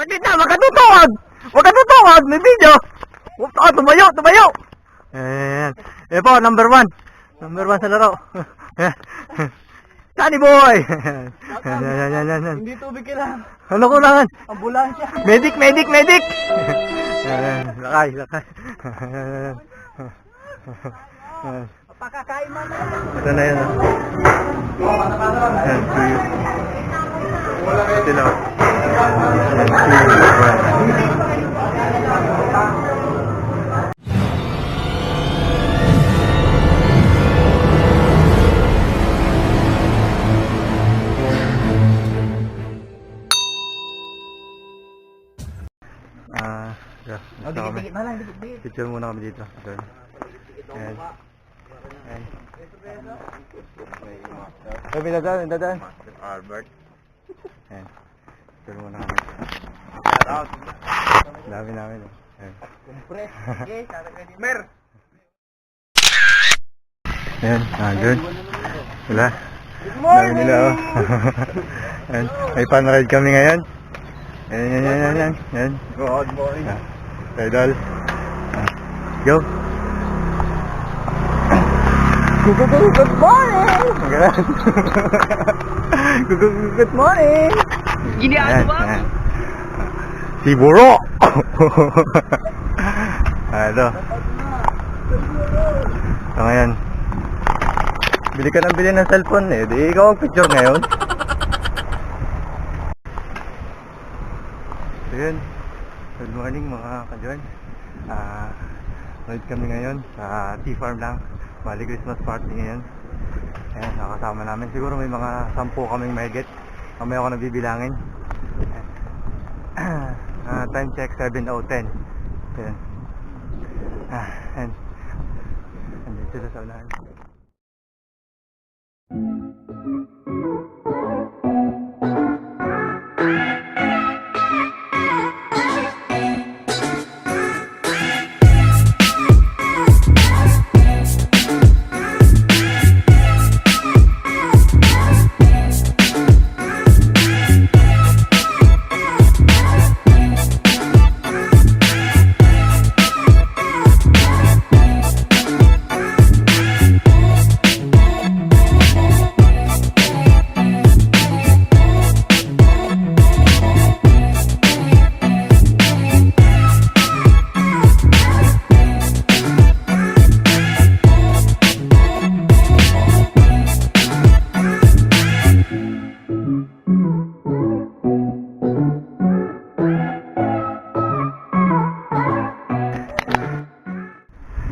Sakit na, magkatutungag! Magkatutungag! May video! Tumayo! Tumayo! Ayan. Ayan po, number 1. Number 1 sa laro. Sunny boy! Yan. Hindi tubig kailangan. Ano kulangan? Ambulansya. Medic! Lakay. Pakakain mo na. Ito na yan. Yan, tuyo. Ito na. Dikit na lang, dikit. Picture muna kami dito. Ayan. May dadaan. Master Albert. Ayan. Picture muna kami. Shout out. Dami namin. Ayan. Siyempre. Okay, tatagay din. Mer! Ayan. Good. Wala. Good Dami morning! nila. Ayan. May fun ride kami ngayon. Ayan. Good morning. Idol. Go. Good morning! Good morning. Giniano ba? Si Buro. Ito. So ngayon, bili ka ng cellphone eh. Di ikaw ang picture ngayon. So yun. Good morning mga ka-join. Ride kami ngayon sa T-Farm lang. Bali Christmas party ngayon. Ayan, nakasama namin. Siguro may mga 10 kaming mahigit. Mamaya ako nabibilangin. Time check 7:10. Ayan. And andito sila sa unahan.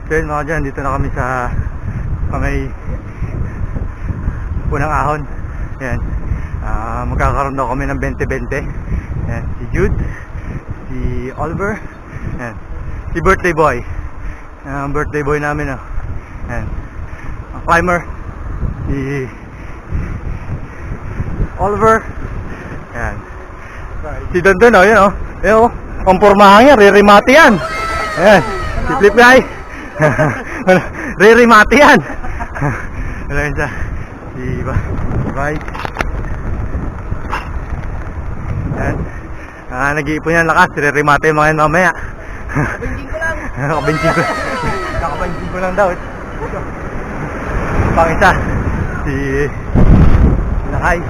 So yun mga dyan, dito na kami sa may punang ahon. Ayan. Magkakaroon daw kami ng 20-20. Ayan. Si Jude, si Oliver, ayan. Si birthday boy. Ang birthday boy namin. Ayan. Ang climber, si Oliver. Ayan. Si Dondon, yun o. Ayan o. Ang pormahan niya, ririmati yan. Ayan. Si Flip Guy. Ririmati yan. Wala yun siya. Si Bike. Yan. Nag-iipon yan lakas. Ririmati yung mga yun mamaya. Kabenjing ko lang. Kakabenjing ko lang daw. Pang isa. Si Lakay.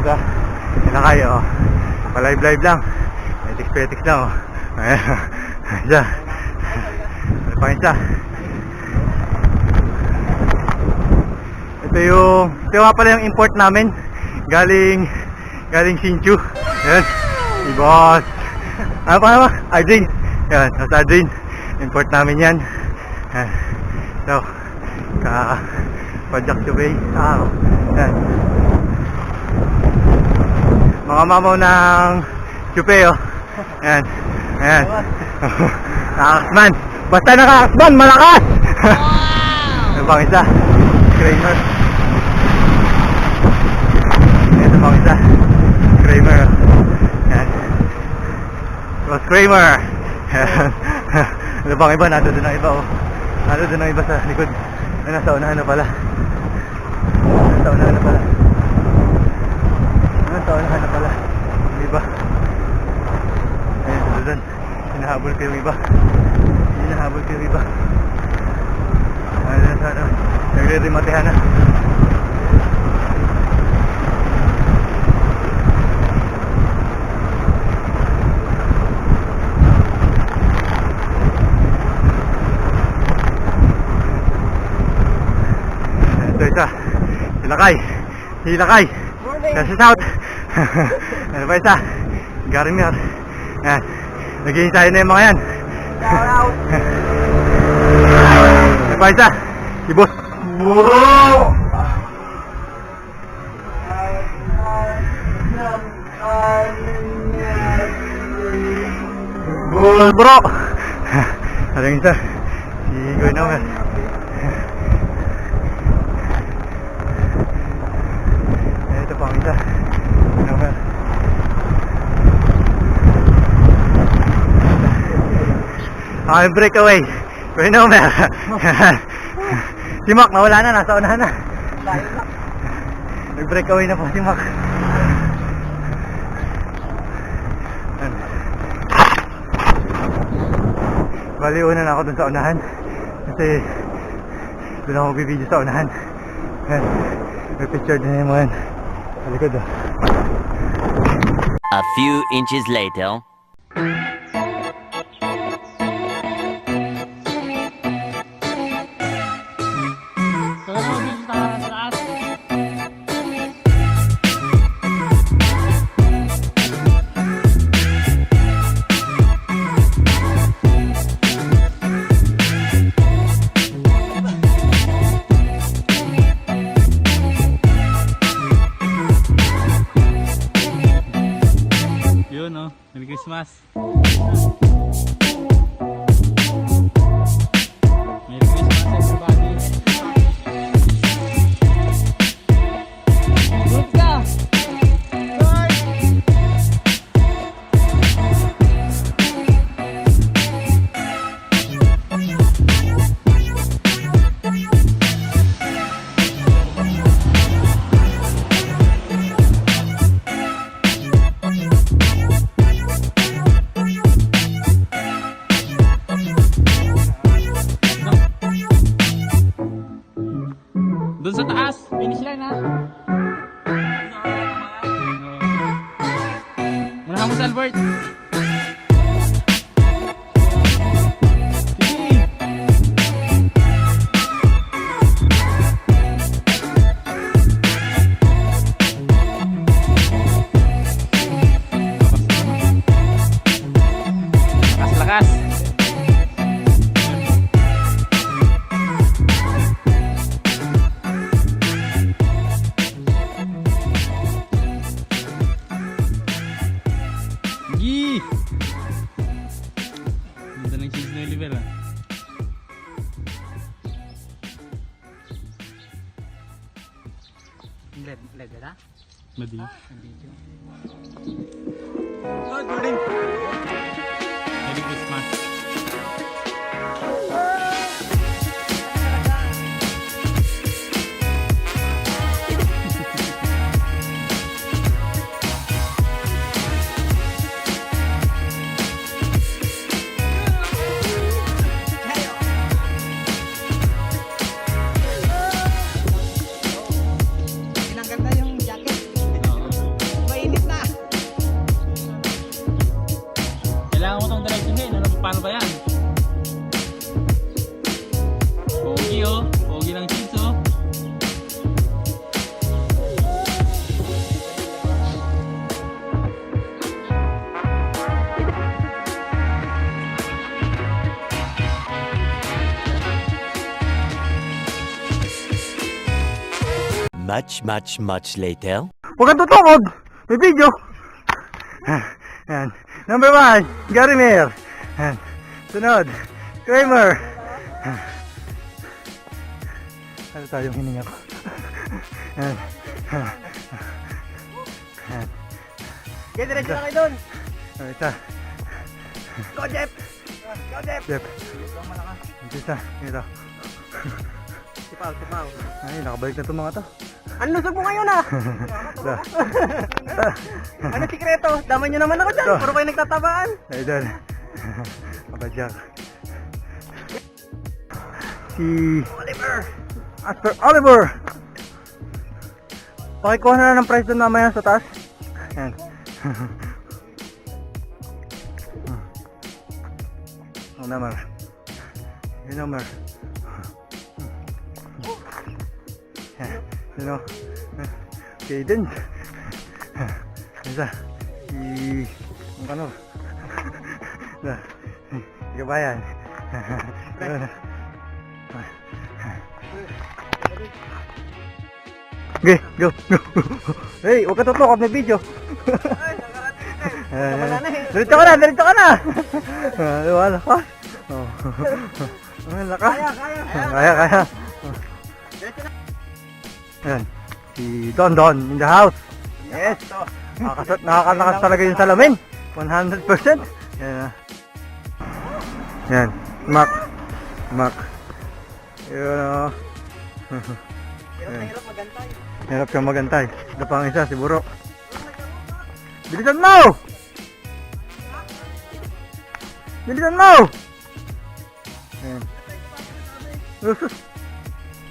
Isa, sila kayo, pa-live lang, petiks lang, ayan, isa, pang isa. Ito nga pala yung import namin, galing Sinchu, ayan, si boss, ano pa naman, Arjun, ayan, sa Arjun, import namin yan, ayan, so, pa-jack to bay, ayan, mga mamaw ng Chupe, ayan, nakakasman, basta nakakasman, malakas. Ano bang isa? Kramer. Ito bang isa? Kramer. Ayan, Ross Kramer. Ano bang iba? Nandun na iba. Ano doon ang iba sa likod? Ay, nasa unahan na pala. Nasa unahan na pala. Nasa unahan na pala. Yung iba. Ayun, doon. Hinahabol ko yung iba. Hinahabol ko yung iba. Ayun, nasa ano. Nagre-rematehan na. Ito isa. Hilakay. Hilakay. Kasi south. Ano pa isa? Garmier. Yan. Nag-iinsayo na yung mga yan. Shout out! Ano pa isa? Si Boss Buro! Boss Bro! Ano yung isa? Si Goy Nomer. Ito pa ang isa. Nomer. Ang breakaway. Goy Nomer. Si Mac nawala na, nasa unahan na. Nag-breakaway na po si Mac. Bali, una na ako dun sa unahan. Kasi dun ako magbibideo sa unahan. May picture din yung mga yan. Sa likod oh. A few inches later. Yun oh, Merry Christmas. Merry Christmas everybody. Good ka. Doon sa taas, finish line ha. Manahan mo sa Albert. Sige. Lakas, lakas. Gee! Ganda ng cheese na Oliver ah. Leg na? Madi. Good morning! Merry Christmas. Tinanggal na yung jacket. Mainit na! Kailangan mo itong direksyonin. Ano, paano ba yan? Pogi oh. Pogi ng cheese oh. Much later. Huwag kang tutukod! May video! Yan. Number 1, Garmier. Yan. Sunod, Kramer. Ano tayong hininga ko? Yan. Yan. Okay, diretso na kayo doon! Isa. Go, Jeff! Go, Jeff! Jeff. Umpisa, ito. Sipaw, sipaw. Ay, nakabalik na itong mga to. Ang lusog mo ngayon ah! Ano sikreto? Damay nyo naman ako dyan. Ito. Puro kayo nagtatabaan. Idol. Kabadyak. Si Oliver! Master Oliver! Pakikuha na ng price doon mamaya sa taas. Yan. Oh, naman. Yun naman. You know, Cadence. Isa. Ang ano? Isa. Kabayan. Okay, go, go. Hey, huwag ka tutok, may video. Diretso ka na, diretso ka na. Wala ka. Wala ka. Kaya. Ayan, si Don in the house. Yes. Nakakalakas talaga yung salamin. 100%. Ayan. Ayan. Mac. Ayan. Hirap magantay. Hirap kang magantay. Ito pa ang isa, si Buro. Bilisan mo! Bilisan mo! Ayan. Usus.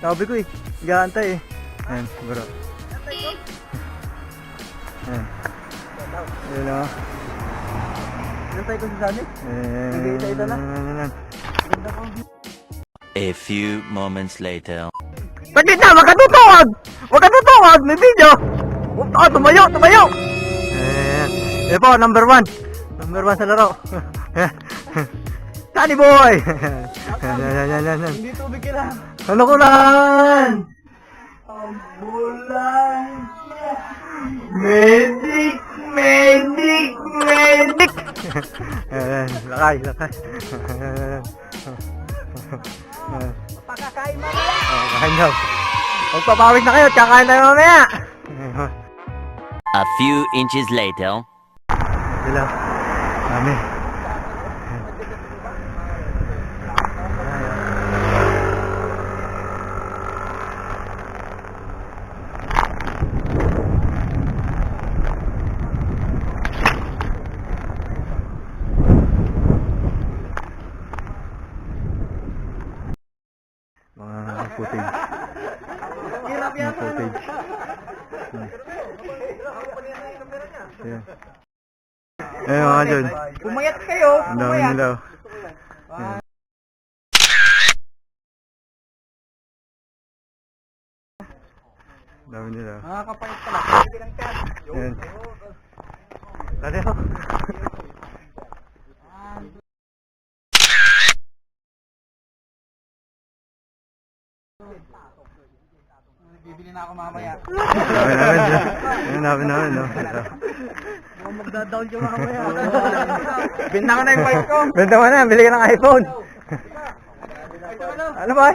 Sabi ko eh. Gaantay eh. Ayan, si Buro. Ayan. Ayan o. Gantay ko si Sunny. Nag-iisa-isa na. Ayan. A few moments later. Bakit na? Wag ka tutungag! Wag ka tutungag! May video! Tumayo! Ayan. Ayan po, number 1. Number 1 sa laro. Sunny boy! Ayan. Hindi tubig kailangan. Ano ko lang? Ambulansya! Medic! Ayan, lakay. Pakakain mamaya! Kakain daw. Magpapawid na kayo, kakain tayo mamaya. A few inches later. Sila. Dami. Mga footage. Hirap Mga yan. footage. Ayan. Ayan mga dyan. Pumayat kayo. Ang dami nila. Ayan. Ang dami nila. Nakakapayat pala. Ayan. Dali ako. Bibili na ako mamaya. Namin namin, no? Ito. Magda-down ka mamaya. Binta ko na yung wife ko. Benta mo na, bili ka ng iPhone. Ano ba?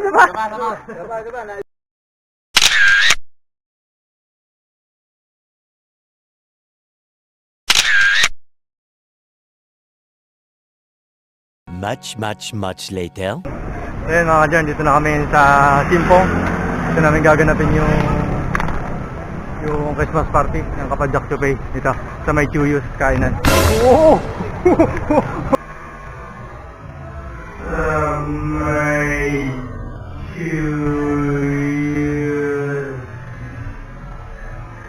Much later. Ayan mga dyan, dito na kami sa Simpong. Dito namin gaganapin yung Christmas party ng Kapadyak Chopay. Dito, sa may Chuyos, kainan. Oo! Sa may Chuyos,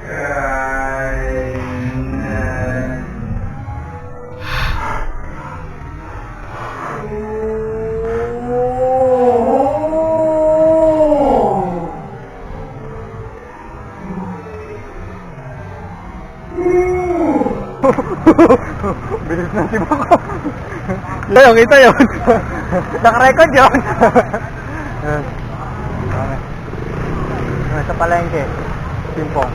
kainan. Bilis na si Bako. Kita yun. Naka-record yun. Sa palengke. Simpong.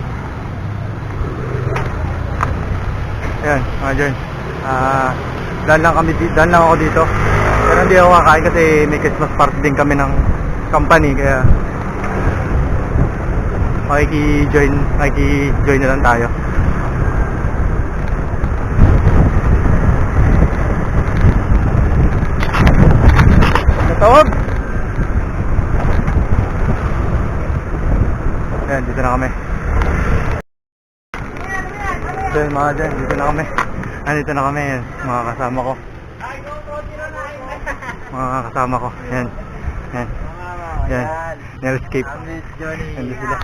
Ayan, mga dyan. Daan lang ako dito. Pero hindi ako kakain kasi may Christmas party din kami ng company. Kaya makiki-join na lang tayo. Natawag! Ayan, dito na kami. So yun mga dyan, dito na kami. Dito na kami, yan, mga kasama ko. Mga kasama ko, yan. Yan. Yan. Na-escape. Nandito sila.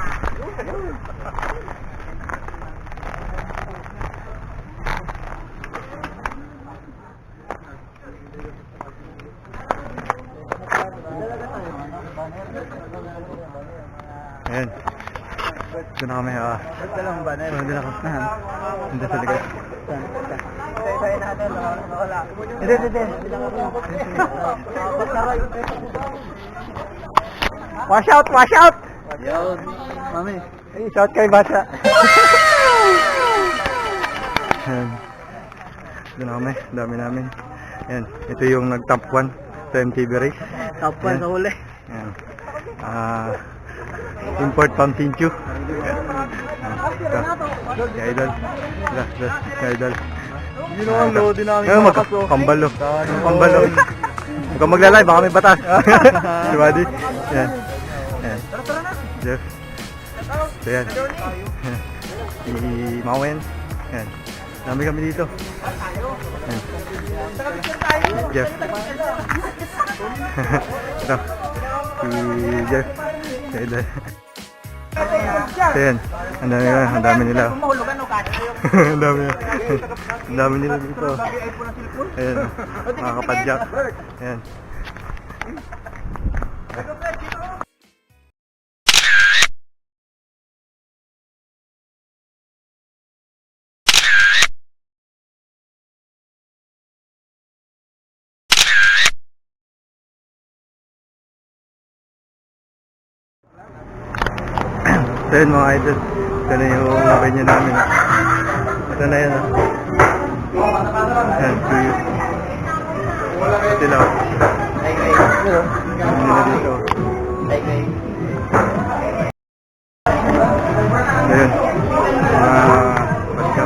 Ayan. Ito na kami. Ito lang ba? Ito na kami. Ito sa likod. Ito. Wash out! Wash out! Yun. Mami. Hey, shout kay Basa. Ayan. Ito na kami. Dami namin. Ayan. Ito yung nag-top 1 sa MTV race. Top 1 sa huli. Ayan. Import from Tinchu. Si Idol. Si Idol. Yun ang load din namin. Ngayon pambalo. Pambalo. Huwag kang maglalay, baka may batas. Si Buddy. Yan. Yan. Jeff. So yan. Si Mawen. Yan. Dami kami dito. Yan. Jeff. Ito. Si Jeff. Si Idol. So yan. Ang dami nila. Ang dami nila dito. Ayan. Mga kapadyak. Ayan. So yun mga idol, ito na yung venue namin. Ito na yun. Ayan, to you. Ito sila. Ano nila dito. Ayun. Paska.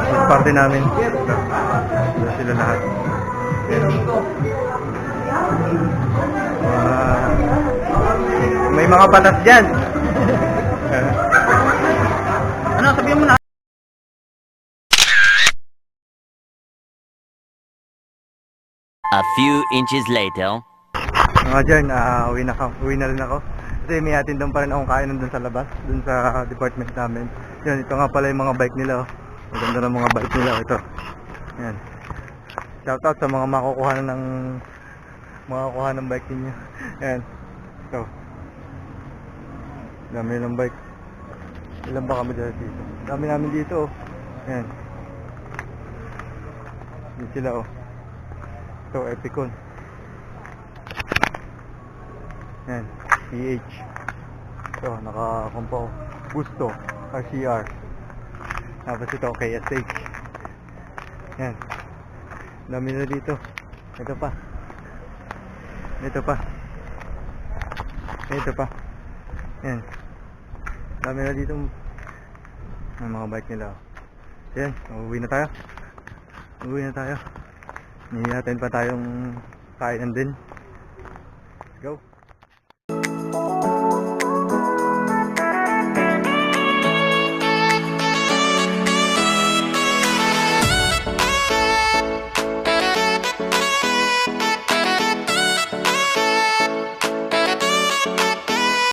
Yung party namin. Ito sila lahat. May mga batas dyan. Ano, sabihin mo na. A few inches later. Mga dyan, uwi na rin ako. Kasi may atin doon pa rin akong kainan doon sa labas, doon sa department namin. Yun, ito nga pala yung mga bike nila. Oh. Maganda ng mga bike nila. Ito. Yan. Shoutout sa mga makukuha ng bike ninyo. Yan. Ito. Dami ng bike. Ilan ba kami dito? Dami namin dito. Oh. Yan. Yan sila oh. Ito, Epicon. Yan, PH. Ito, naka-compo. Gusto, RCR. Tapos ito, KSH. Yan. Dami na dito. Ito pa. Ito pa. Ito pa. Yan. Dami na dito. Ang mga bike nila. Yan, uuwi na tayo. Uuwi na tayo. Hindi natin pa tayong kainan din.